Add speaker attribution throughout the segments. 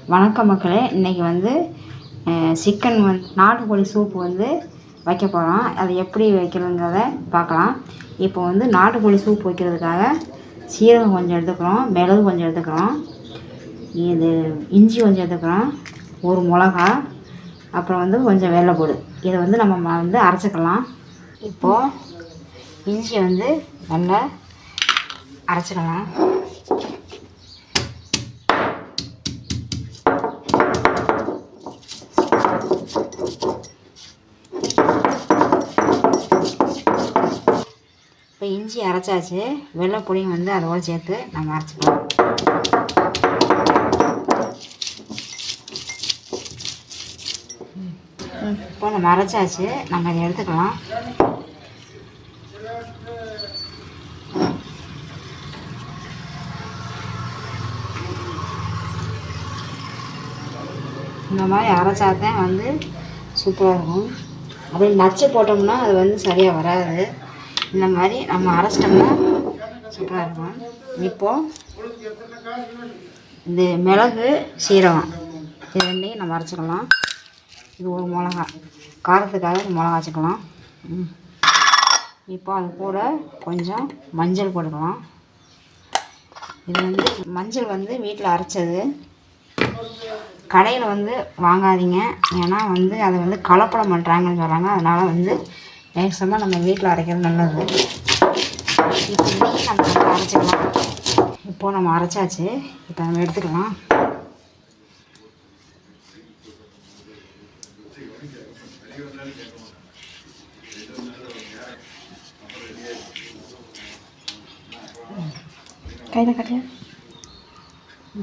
Speaker 1: வணக்கம் மக்களே. இன்றைக்கி வந்து சிக்கன் நாட்டுக்கோழி சூப்பு வைக்க போகிறோம். அது எப்படி வைக்கிறதுங்கிறத பார்க்கலாம். இப்போ நாட்டுக்கோழி சூப் வைக்கிறதுக்காக சீரகம் கொஞ்சம் எடுத்துக்கிறோம், மிளகு கொஞ்சம் எடுத்துக்கிறோம், இது இஞ்சி கொஞ்சம் எடுத்துக்கிறோம், ஒரு மிளகா, அப்புறம் கொஞ்சம் வெள்ளைப்பூடு. இதை நம்ம அரைச்சிக்கலாம். இப்போது இஞ்சியை நல்லா அரைச்சிக்கலாம். இப்போ இஞ்சி அரைச்சாச்சு, வெள்ளைப்பொடியும் அதோடு சேர்த்து நம்ம அரைச்சிக்கலாம். இப்போ நம்ம அரைச்சாச்சு, நம்ம இதை எடுத்துக்கலாம். இந்த மாதிரி அரைச்சாதான் சூப்பராக இருக்கும். அப்படியே நச்சு போட்டோம்னா அது சரியாக வராது. இந்த மாதிரி நம்ம அரைச்சிட்டோம்னா சூப்பராக இருக்கும். இப்போது இந்த மிளகு சீரகம் இது ரெண்டையும் நம்ம அரைச்சிக்கலாம். இது ஒரு மிளகா, காரத்துக்காக மிளகா வச்சுக்கலாம். இப்போ அது கூட கொஞ்சம் மஞ்சள் போட்டுக்கலாம். இது மஞ்சள் வீட்டில் அரைச்சது, கடையில் வாங்காதீங்க. ஏன்னா அதை கலப்படம் பண்ணுறாங்கன்னு சொல்கிறாங்க. அதனால் மேக்ஸிமம் நம்ம வீட்டில் அரைக்கிறது நல்லது. இப்போ நம்ம அரைச்சிக்கலாம். இப்போது நம்ம அரைச்சாச்சு, இப்போ நம்ம எடுத்துக்கலாம். கையில் கட்டு.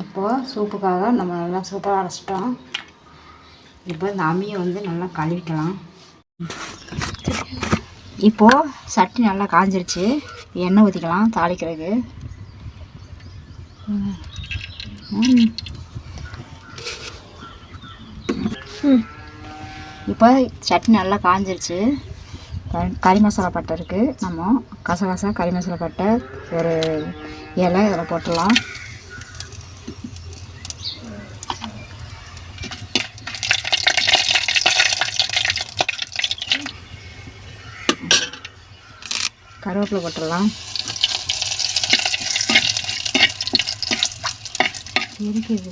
Speaker 1: இப்போது சூப்புக்காக நம்ம நல்லா சூப்பராக அரைச்சிட்டோம். இப்போ இந்த அம்மியை நல்லா கழுவிக்கலாம். இப்போது சட்டி நல்லா காஞ்சிருச்சு, எண்ணெய் ஊற்றிக்கலாம் தாளிக்கிறதுக்கு. இப்போ சட்னி நல்லா காஞ்சிருச்சு. கறி மசாலா பட்டை இருக்குது, நம்ம கசகசா கறி மசாலா பட்டை ஒரு இலை இதில் போட்டுடலாம். கருவேப்பிலை போட்டுடலாம். இருக்குது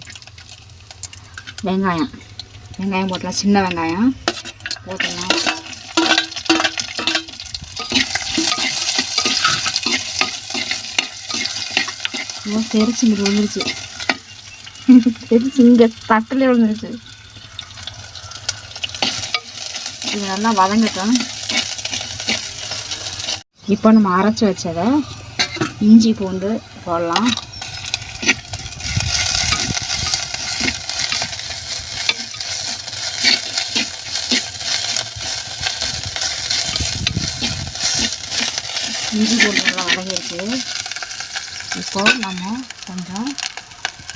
Speaker 1: வெங்காயம் போட்டலாம், சின்ன வெங்காயம் போட்டுடலாம். தெரிச்சு இங்கே விழுந்துருச்சு, தெரிச்சு இங்கே தட்டில் விழுந்துருச்சு. இது நல்லா வதங்கட்டும். இப்போ நம்ம அரைச்சி வச்சதை இஞ்சி பூண்டு போடலாம். இஞ்சி பூண்டு நல்லா வதங்கிடுச்சு. இப்போ நம்ம கொஞ்சம்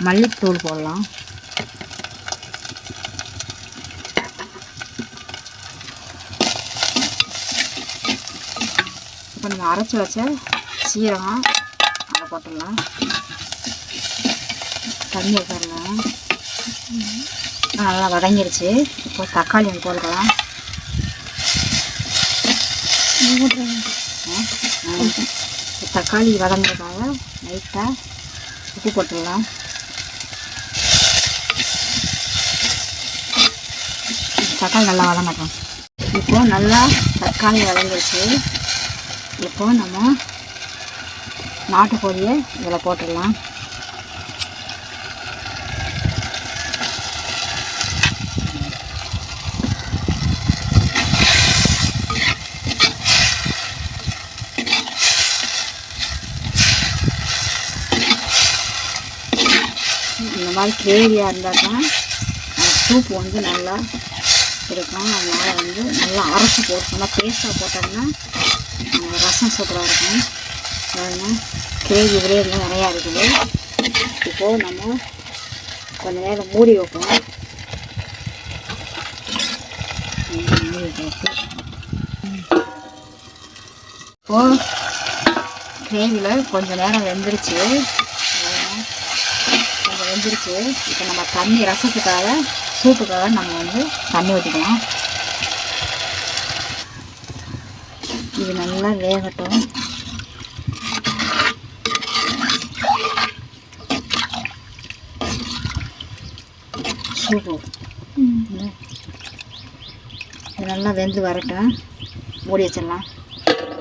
Speaker 1: மல்லித்தூள் போடலாம். இப்போ நம்ம அரைச்சி வச்ச சீரகம் அதை போட்டுடலாம். தண்ணி ஊற்றலாம். நல்லா வதங்கிடுச்சு. இப்போ தக்காளி போட்டுக்கலாம். தக்காளி வதங்குறதுக்காக லைட்டாக உப்பு போட்டுடலாம். தக்காளி நல்லா வதங்கட்டும். இப்போது நல்லா தக்காளி வதங்கிடுச்சு. இப்போது நம்ம நாட்டுக்கோழியை இதில் போட்டுடலாம். இந்த மாதிரி கிரேவியாக இருந்தால் தான் சூப்பு நல்லா இருக்கும். அதனால் நல்லா அரைச்சி போட்டோம்னா பேஸ்ட்டாக போட்டோம்னா ரசம் சூப்பராக இருக்கும். அதனால் கிரேவி இதுலேயே நிறையா இருக்குது. இப்போது நம்ம கொஞ்சம் நேரம் மூடி வைப்போம். இப்போது கிரேவியில் கொஞ்சம் நேரம் வெந்துருச்சு. கொஞ்சம் வெந்துருச்சு. இப்போ நம்ம தண்ணி ரசத்துக்காக சூப்புக்காக நம்ம வந்து தண்ணி ஊற்றிக்கலாம். இது நல்லா வேகட்டும். சூப்பு இது நல்லா வெந்து வரட்டும். மூடி வச்சிடலாம்.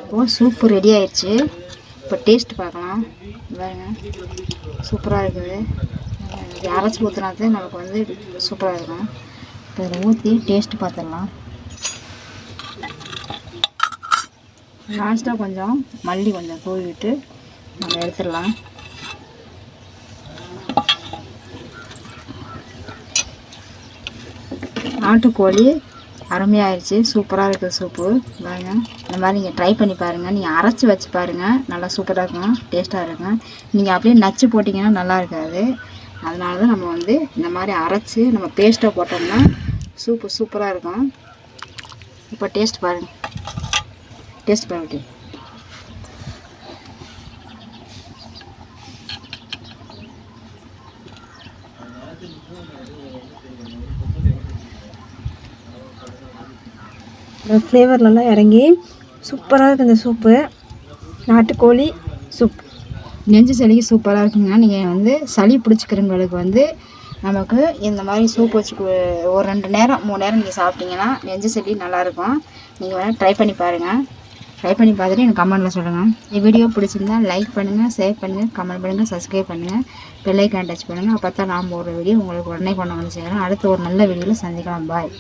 Speaker 1: இப்போது சூப்பு ரெடி ஆயிடுச்சு. இப்போ டேஸ்ட் பார்க்கலாம். பாருங்க, சூப்பராக இருக்குது. இது அரைச்சி ஊற்றினாதான் நமக்கு வந்து சூப்பராக இருக்கும். இப்போ இதில் ஊற்றி டேஸ்ட்டு பார்த்துடலாம். லாஸ்ட்டாக கொஞ்சம் மல்லி கொஞ்சம் தூவிட்டு நம்ம எடுத்துடலாம். நாட்டுக்கோழி அருமையாகிடுச்சு. சூப்பராக இருக்குது சூப்பு. பாருங்க, இந்த மாதிரி நீங்கள் ட்ரை பண்ணி பாருங்கள். நீங்கள் அரைச்சி வச்சு பாருங்கள், நல்லா சூப்பராக இருக்கும், டேஸ்ட்டாக இருக்கும். நீங்கள் அப்படியே நச்சு போட்டிங்கன்னா நல்லா இருக்காது. அதனால தான் நம்ம வந்து இந்த மாதிரி அரைச்சி நம்ம பேஸ்ட்டாக போட்டோம்னா சூப்பு சூப்பராக இருக்கும். இப்போ டேஸ்ட் பாருங்கள். டேஸ்ட் பாருங்க.
Speaker 2: ஃப்ளேவர்லலாம் இறங்கி சூப்பராக இருக்குது இந்த சூப்பு. நாட்டுக்கோழி சூப்
Speaker 1: நெஞ்சு சளிக்கு சூப்பராக இருக்குங்க. நீங்கள் வந்து சளி பிடிச்சிக்கிறவங்களுக்கு வந்து நமக்கு இந்த மாதிரி சூப் வச்சு ஒரு 2 நேரம் 3 நேரம் நீங்கள் சாப்பிட்டீங்கன்னா நெஞ்சு சளி நல்லாயிருக்கும். நீங்கள் வேணால் ட்ரை பண்ணி பாருங்கள். ட்ரை பண்ணி பார்த்துட்டு எனக்கு கமெண்ட்டில் சொல்லுங்கள். இந்த வீடியோ பிடிச்சிருந்தா லைக் பண்ணுங்கள், ஷேர் பண்ணுங்கள், கமெண்ட் பண்ணுங்கள், சப்ஸ்கிரைப் பண்ணுங்கள், பெல் ஐக்கான் டச் பண்ணுங்கள். அப்போ தான் நாம் ஒரு வீடியோ உங்களுக்கு உடனே கொண்டு வந்து செய்யலாம். அடுத்த ஒரு நல்ல வீடியோவில் சந்திக்கலாம். பாய்.